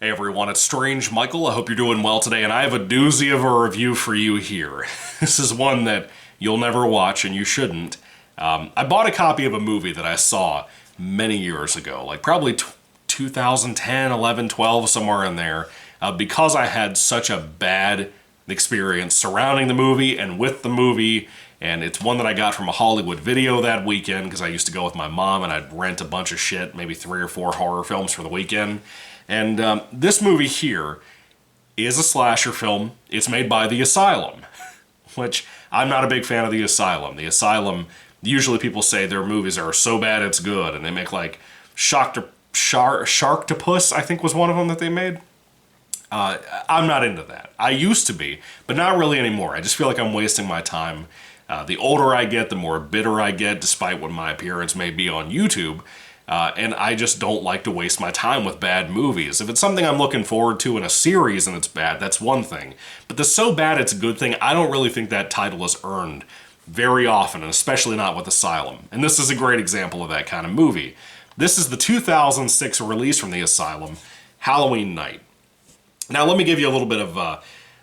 Hey everyone, it's Strange Michael. I hope you're doing well today, and I have a doozy of a review for you here. This is one that you'll never watch, and you shouldn't. I bought a copy of a movie that I saw many years ago, like probably 2010, 11, 12, somewhere in there, because I had such a bad experience surrounding the movie and with the movie. And it's one that I got from a Hollywood Video that weekend because I used to go with my mom and I'd rent a bunch of shit, maybe 3 or 4 horror films for the weekend. And this movie here is a slasher film. It's made by The Asylum, which I'm not a big fan of The Asylum. The Asylum, usually people say their movies are so bad it's good, and they make like Sharktopus, I think was one of them that they made. I'm not into that. I used to be, but not really anymore. I just feel like I'm wasting my time. The older I get, the more bitter I get, despite what my appearance may be on YouTube. And I just don't like to waste my time with bad movies. If it's something I'm looking forward to in a series and it's bad, that's one thing. But the so bad it's a good thing, I don't really think that title is earned very often, and especially not with Asylum. And this is a great example of that kind of movie. This is the 2006 release from The Asylum, Halloween Night. Now, let me give you a little bit of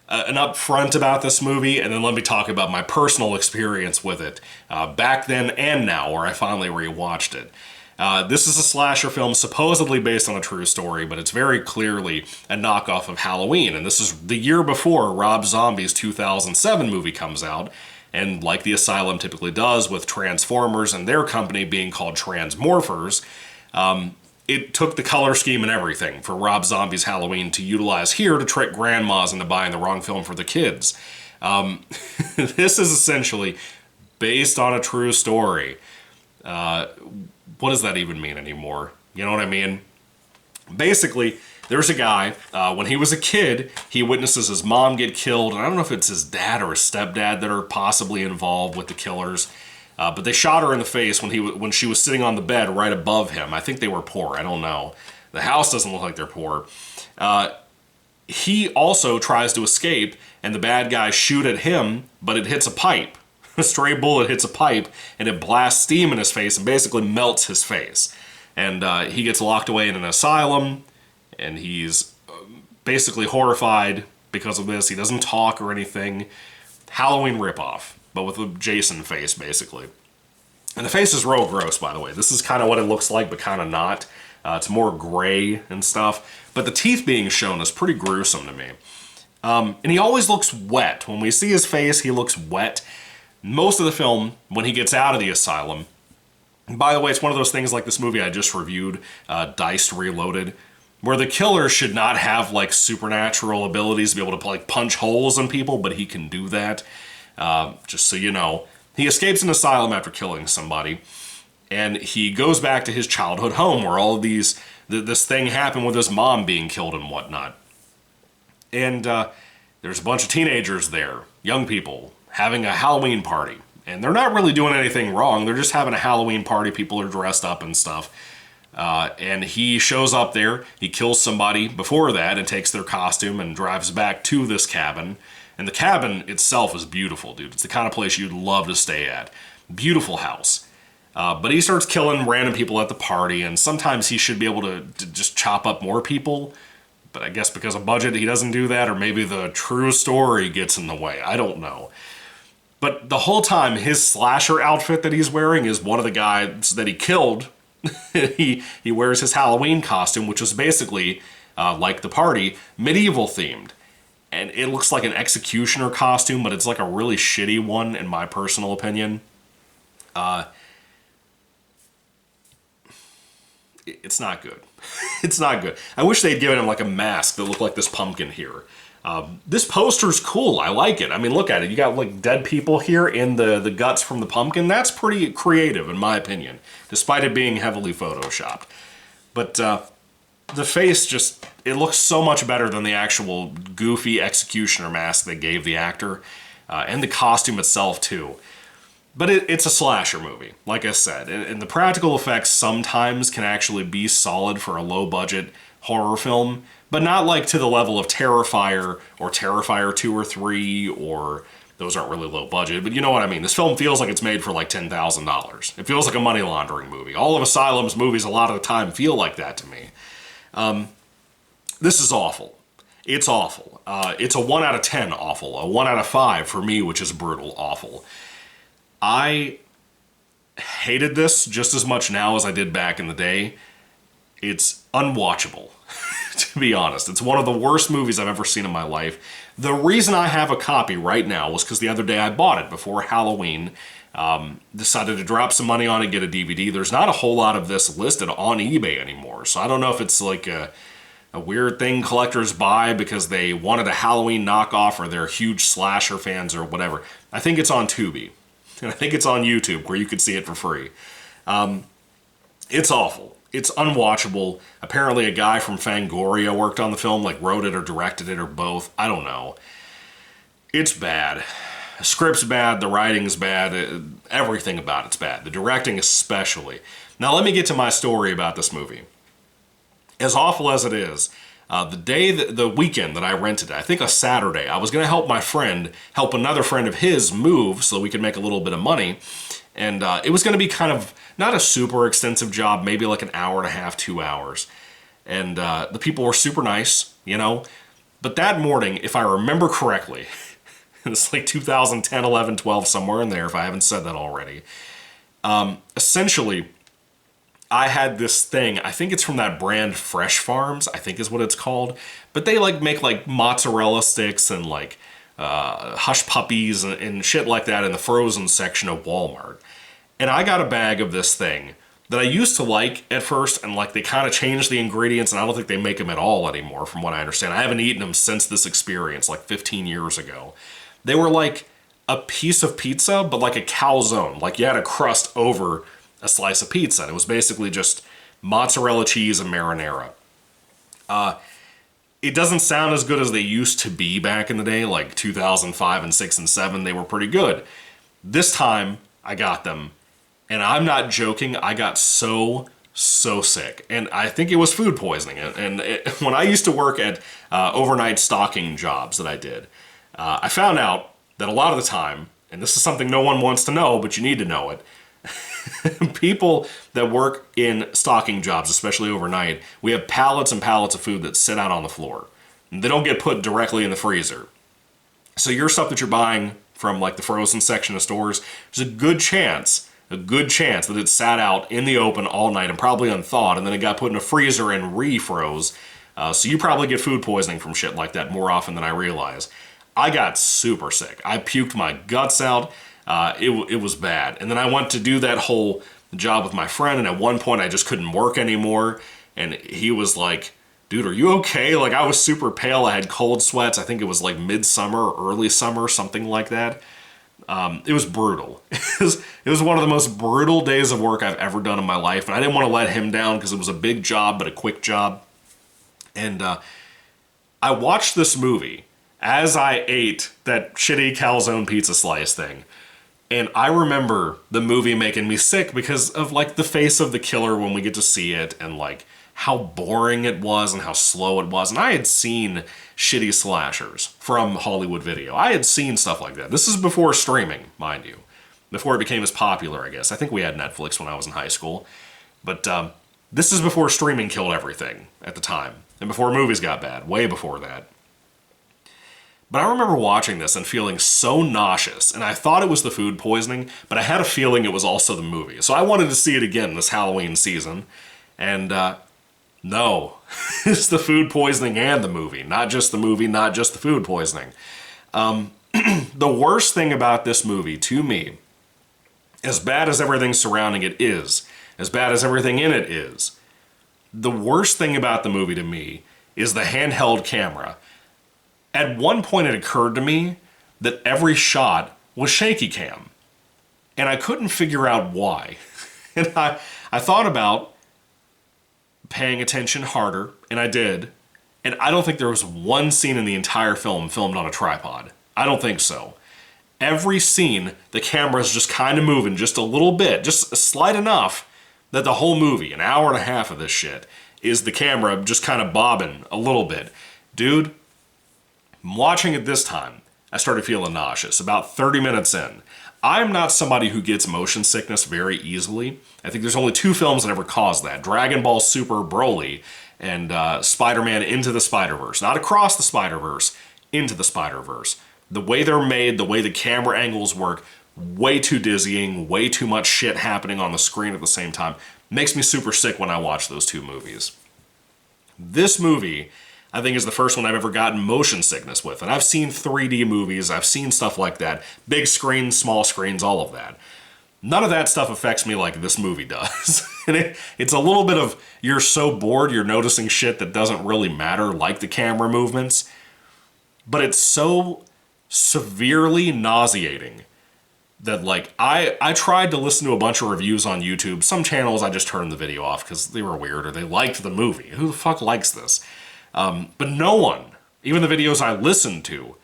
an upfront about this movie, and then let me talk about my personal experience with it back then and now, where I finally rewatched it. This is a slasher film supposedly based on a true story, but it's very clearly a knockoff of Halloween. And this is the year before Rob Zombie's 2007 movie comes out. And like The Asylum typically does with Transformers and their company being called Transmorphers, it took the color scheme and everything for Rob Zombie's Halloween to utilize here to trick grandmas into buying the wrong film for the kids. This is essentially based on a true story. What does that even mean anymore? You know what I mean? Basically, there's a guy, when he was a kid, he witnesses his mom get killed, and I don't know if it's his dad or his stepdad that are possibly involved with the killers, but they shot her in the face when she was sitting on the bed right above him. I think they were poor, I don't know. The house doesn't look like they're poor. He also tries to escape, and the bad guys shoot at him, but it hits a pipe. A stray bullet hits a pipe, and it blasts steam in his face and basically melts his face. And he gets locked away in an asylum, and he's basically horrified because of this. He doesn't talk or anything. Halloween ripoff, but with a Jason face, basically. And the face is real gross, by the way. This is kind of what it looks like, but kind of not. It's more gray and stuff. But the teeth being shown is pretty gruesome to me. And he always looks wet. When we see his face, he looks wet. Most of the film, when he gets out of the asylum, and by the way, it's one of those things like this movie I just reviewed, Diced Reloaded, where the killer should not have like supernatural abilities to be able to like punch holes in people, but he can do that. Just so you know, he escapes an asylum after killing somebody, and he goes back to his childhood home where all of this thing happened with his mom being killed and whatnot. And there's a bunch of teenagers there, young people, having a Halloween party. And they're not really doing anything wrong. They're just having a Halloween party. People are dressed up and stuff. And he shows up there. He kills somebody before that and takes their costume and drives back to this cabin. And the cabin itself is beautiful, dude. It's the kind of place you'd love to stay at. Beautiful house. But he starts killing random people at the party. And sometimes he should be able to just chop up more people. But I guess because of budget, he doesn't do that. Or maybe the true story gets in the way. I don't know. But the whole time, his slasher outfit that he's wearing is one of the guys that he killed. he wears his Halloween costume, which is basically, like the party, medieval themed. And it looks like an executioner costume, but it's like a really shitty one, in my personal opinion. It's not good. It's not good. I wish they'd given him like a mask that looked like this pumpkin here. This poster's cool. I like it. I mean, look at it. You got like dead people here in the guts from the pumpkin. That's pretty creative, in my opinion, despite it being heavily photoshopped. But the face just, it looks so much better than the actual goofy executioner mask they gave the actor, and the costume itself, too. But it's a slasher movie, like I said, and the practical effects sometimes can actually be solid for a low-budget horror film, but not like to the level of Terrifier or Terrifier 2 or 3, or those aren't really low budget, but you know what I mean. This film feels like it's made for like $10,000. It feels like a money laundering movie. All of Asylum's movies a lot of the time feel like that to me. this is awful. It's awful. It's a 1 out of 10 awful. A 1 out of 5 for me, which is brutal awful. I hated this just as much now as I did back in the day. It's unwatchable, to be honest. It's one of the worst movies I've ever seen in my life. The reason I have a copy right now was because the other day I bought it before Halloween. Decided to drop some money on it, get a DVD. There's not a whole lot of this listed on eBay anymore, so I don't know if it's like a weird thing collectors buy because they wanted a Halloween knockoff or they're huge slasher fans or whatever. I think it's on Tubi. And I think it's on YouTube where you can see it for free. It's awful. It's unwatchable. Apparently a guy from Fangoria worked on the film, like wrote it or directed it or both. I don't know. It's bad. The script's bad, the writing's bad, everything about it's bad. The directing especially. Now let me get to my story about this movie. As awful as it is, the weekend that I rented it, I think a Saturday, I was going to help my friend help another friend of his move so we could make a little bit of money. And it was going to be kind of, not a super extensive job, maybe like an hour and a half, 2 hours. And the people were super nice, you know. But that morning, if I remember correctly, it's like 2010, 11, 12, somewhere in there, if I haven't said that already. Essentially, I had this thing, I think it's from that brand Fresh Farms, I think is what it's called. But they like make like mozzarella sticks and like hush puppies and shit like that in the frozen section of Walmart. And I got a bag of this thing that I used to like at first, and like they kind of changed the ingredients, and I don't think they make them at all anymore from what I understand. I haven't eaten them since this experience, like 15 years ago. They were like a piece of pizza, but like a calzone. Like you had a crust over a slice of pizza. And it was basically just mozzarella cheese and marinara. It doesn't sound as good as they used to be back in the day, like 2005 and 6 and 7. They were pretty good. This time, I got them. And I'm not joking, I got so sick. And I think it was food poisoning. When I used to work at overnight stocking jobs that I did, I found out that a lot of the time, and this is something no one wants to know, but you need to know it, people that work in stocking jobs, especially overnight, we have pallets and pallets of food that sit out on the floor. They don't get put directly in the freezer. So your stuff that you're buying from like the frozen section of stores, there's a good chance that it sat out in the open all night and probably unthawed, and then it got put in a freezer and refroze. So you probably get food poisoning from shit like that more often than I realize. I got super sick. I puked my guts out. It was bad. And then I went to do that whole job with my friend, and at one point I just couldn't work anymore. And he was like, dude, are you okay? Like, I was super pale. I had cold sweats. I think it was like midsummer or early summer, something like that. It was brutal. It was one of the most brutal days of work I've ever done in my life. And I didn't want to let him down because it was a big job, but a quick job. And I watched this movie as I ate that shitty calzone pizza slice thing. And I remember the movie making me sick because of like the face of the killer when we get to see it, and like how boring it was and how slow it was. And I had seen shitty slashers from Hollywood Video. I had seen stuff like that. This is before streaming, mind you. Before it became as popular, I guess. I think we had Netflix when I was in high school. But this is before streaming killed everything at the time. And before movies got bad. Way before that. But I remember watching this and feeling so nauseous, and I thought it was the food poisoning, but I had a feeling it was also the movie. So I wanted to see it again this Halloween season, and no, it's the food poisoning and the movie. Not just the movie, not just the food poisoning. The worst thing about this movie, to me, as bad as everything surrounding it is, as bad as everything in it is, the worst thing about the movie to me is the handheld camera. At one point it occurred to me that every shot was shaky cam. And I couldn't figure out why. And I thought about paying attention harder, and I did. And I don't think there was one scene in the entire film filmed on a tripod. I don't think so. Every scene, the camera's just kind of moving just a little bit, just slight enough that the whole movie, an hour and a half of this shit, is the camera just kind of bobbing a little bit. Dude, watching it this time, I started feeling nauseous about 30 minutes in. I'm not somebody who gets motion sickness very easily. I think there's only 2 films that ever caused that. Dragon Ball Super Broly and Spider-Man Into the Spider-Verse. Not Across the Spider-Verse, Into the Spider-Verse. The way they're made, the way the camera angles work, way too dizzying, way too much shit happening on the screen at the same time. Makes me super sick when I watch those two movies. This movie, I think, is the first one I've ever gotten motion sickness with. And I've seen 3D movies, I've seen stuff like that. Big screens, small screens, all of that. None of that stuff affects me like this movie does. And it's a little bit of, you're so bored, you're noticing shit that doesn't really matter, like the camera movements. But it's so severely nauseating that, like, I tried to listen to a bunch of reviews on YouTube. Some channels I just turned the video off because they were weird or they liked the movie. Who the fuck likes this? But no one, even the videos I listened to,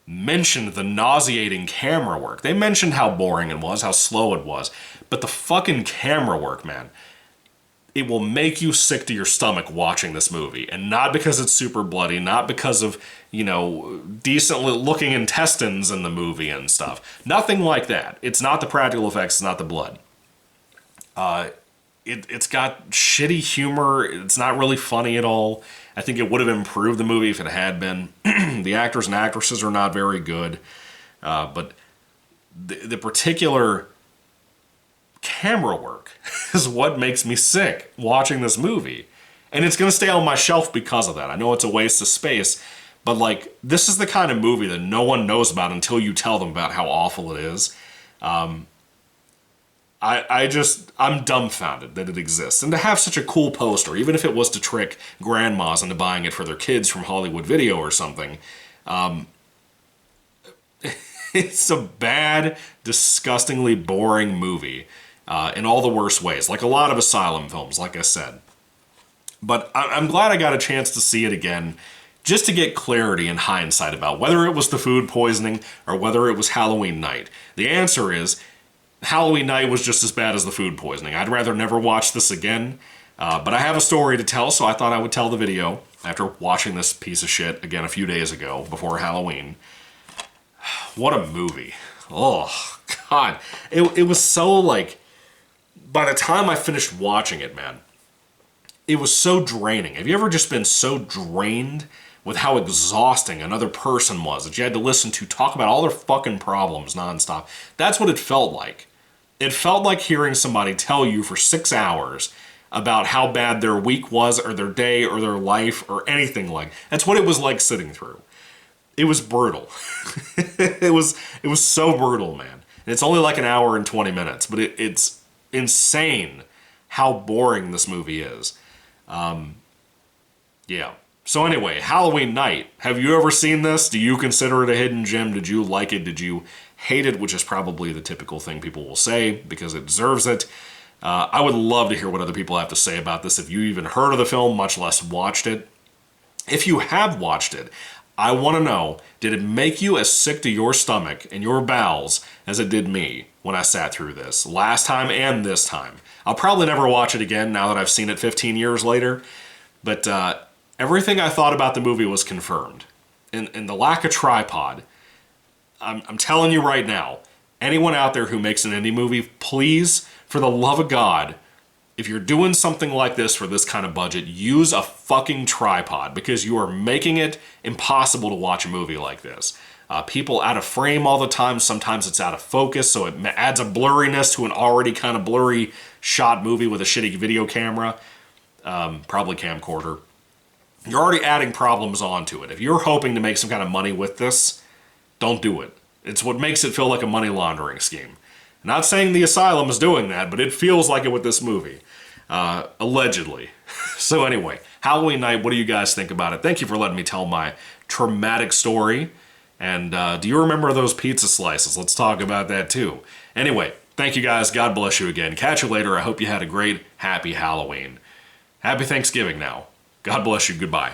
mentioned the nauseating camera work. They mentioned how boring it was, how slow it was, but the fucking camera work, man, it will make you sick to your stomach watching this movie. And not because it's super bloody, not because of, you know, decently looking intestines in the movie and stuff. Nothing like that. It's not the practical effects, it's not the blood. It's got shitty humor. It's not really funny at all. I think it would have improved the movie if it had been. The actors and actresses are not very good. But the particular camera work is what makes me sick watching this movie. And it's going to stay on my shelf because of that. I know it's a waste of space, but, like, this is the kind of movie that no one knows about until you tell them about how awful it is. I'm dumbfounded that it exists. And to have such a cool poster, even if it was to trick grandmas into buying it for their kids from Hollywood Video or something, it's a bad, disgustingly boring movie in all the worst ways, like a lot of Asylum films, like I said. But I'm glad I got a chance to see it again, just to get clarity in hindsight about whether it was the food poisoning or whether it was Halloween night. The answer is, Halloween night was just as bad as the food poisoning. I'd rather never watch this again, but I have a story to tell, so I thought I would tell the video after watching this piece of shit again a few days ago before Halloween. What a movie. Oh, God. It was so, like, by the time I finished watching it, man, it was so draining. Have you ever just been so drained with how exhausting another person was that you had to listen to talk about all their fucking problems nonstop? That's what it felt like. It felt like hearing somebody tell you for 6 hours about how bad their week was or their day or their life or anything like. That's what it was like sitting through. It was brutal. It was so brutal, man. And it's only like an hour and 20 minutes, but it's insane how boring this movie is. Yeah. So anyway, Halloween night. Have you ever seen this? Do you consider it a hidden gem? Did you like it? Did you hate it? Which is probably the typical thing people will say because it deserves it. I would love to hear what other people have to say about this if you even heard of the film, much less watched it. If you have watched it, I want to know, did it make you as sick to your stomach and your bowels as it did me when I sat through this, last time and this time? I'll probably never watch it again now that I've seen it 15 years later, but everything I thought about the movie was confirmed. And the lack of tripod, I'm telling you right now, anyone out there who makes an indie movie, please, for the love of God, if you're doing something like this for this kind of budget, use a fucking tripod because you are making it impossible to watch a movie like this. People out of frame all the time, sometimes it's out of focus, so it adds a blurriness to an already kind of blurry shot movie with a shitty video camera, probably camcorder. You're already adding problems onto it. If you're hoping to make some kind of money with this, don't do it. It's what makes it feel like a money laundering scheme. Not saying the Asylum is doing that, but it feels like it with this movie. Allegedly. So anyway, Halloween night, what do you guys think about it? Thank you for letting me tell my traumatic story. And do you remember those pizza slices? Let's talk about that too. Anyway, thank you guys. God bless you again. Catch you later. I hope you had a great, happy Halloween. Happy Thanksgiving now. God bless you. Goodbye.